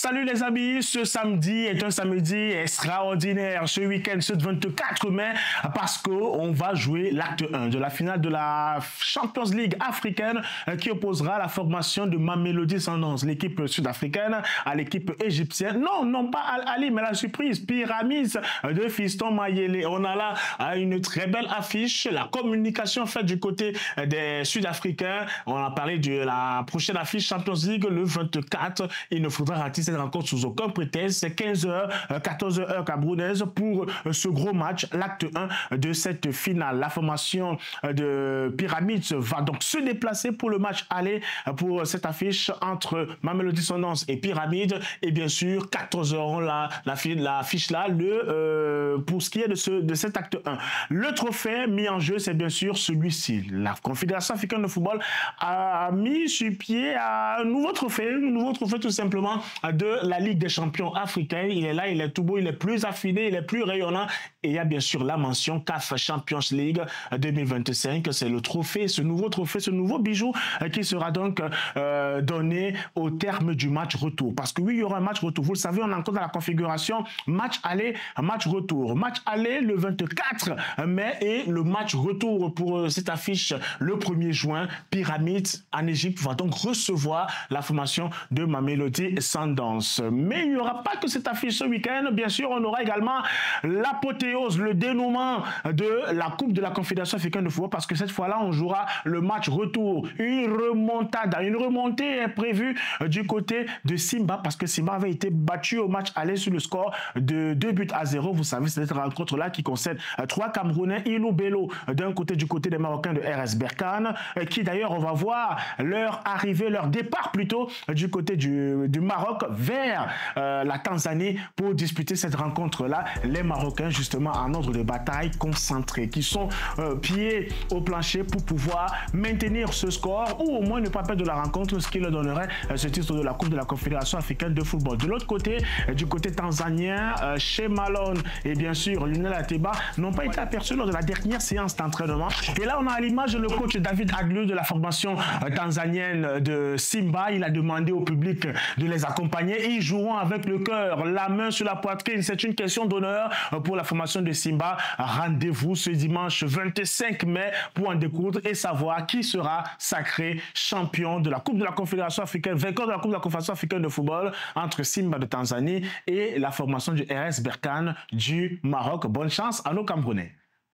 Salut les amis, ce samedi est un samedi extraordinaire, ce week-end, ce 24 mai, parce qu'on va jouer l'acte 1 de la finale de la Champions League africaine qui opposera la formation de Mamelodi Sundowns, l'équipe sud-africaine, à l'équipe égyptienne. Non pas Al-Ali, mais la surprise, Pyramids de Fiston Mayele. On a là une très belle affiche, la communication faite du côté des Sud-Africains. On a parlé de la prochaine affiche Champions League le 24. Il ne faudra rater cette rencontre sous aucun prétexte. C'est 15h, 14h heure camerounaise pour ce gros match, l'acte 1 de cette finale. La formation de Pyramids va donc se déplacer pour le match aller pour cette affiche entre Mamelodi Sundowns et Pyramids. Et bien sûr, 14h l'affiche là, pour ce qui est de cet acte 1. Le trophée mis en jeu, c'est bien sûr celui-ci. La Confédération africaine de football a mis sur pied un nouveau trophée tout simplement de la Ligue des champions africains. Il est là, il est tout beau, il est plus affiné, il est plus rayonnant. Et il y a bien sûr la mention CAF Champions League 2025. C'est le trophée, ce nouveau bijou qui sera donc donné au terme du match retour. Parce que oui, il y aura un match retour. Vous le savez, on est encore dans la configuration match aller, match retour. Match aller le 24 mai et le match retour pour cette affiche le 1er juin. Pyramids en Égypte va donc recevoir la formation de Mamelodi Sundowns. Mais il n'y aura pas que cette affiche ce week-end. Bien sûr, on aura également l'apothéose, le dénouement de la Coupe de la Confédération africaine de football, parce que cette fois-là, on jouera le match retour. Une remontée est prévue du côté de Simba, parce que Simba avait été battu au match aller sur le score de 2-0. Vous savez, c'est cette rencontre-là qui concerne 3 Camerounais, Ilou Bello du côté des Marocains de RS Berkane, qui d'ailleurs, on va voir leur arrivée, leur départ plutôt du côté du Maroc vers la Tanzanie pour disputer cette rencontre-là. Les Marocains, justement, en ordre de bataille, concentrés, qui sont pieds au plancher pour pouvoir maintenir ce score ou au moins ne pas perdre de la rencontre, ce qui leur donnerait ce titre de la Coupe de la Confédération africaine de football. De l'autre côté, du côté tanzanien, chez Malone et bien sûr Lionel Ateba n'ont pas été aperçus lors de la dernière séance d'entraînement. Et là, on a à l'image le coach David Aglu de la formation tanzanienne de Simba. Il a demandé au public de les accompagner. Ils joueront avec le cœur, la main sur la poitrine. C'est une question d'honneur pour la formation de Simba. Rendez-vous ce dimanche 25 mai pour en découdre et savoir qui sera sacré champion de la Coupe de la Confédération africaine, vainqueur de la Coupe de la Confédération africaine de football entre Simba de Tanzanie et la formation du RS Berkane du Maroc. Bonne chance à nos Camerounais.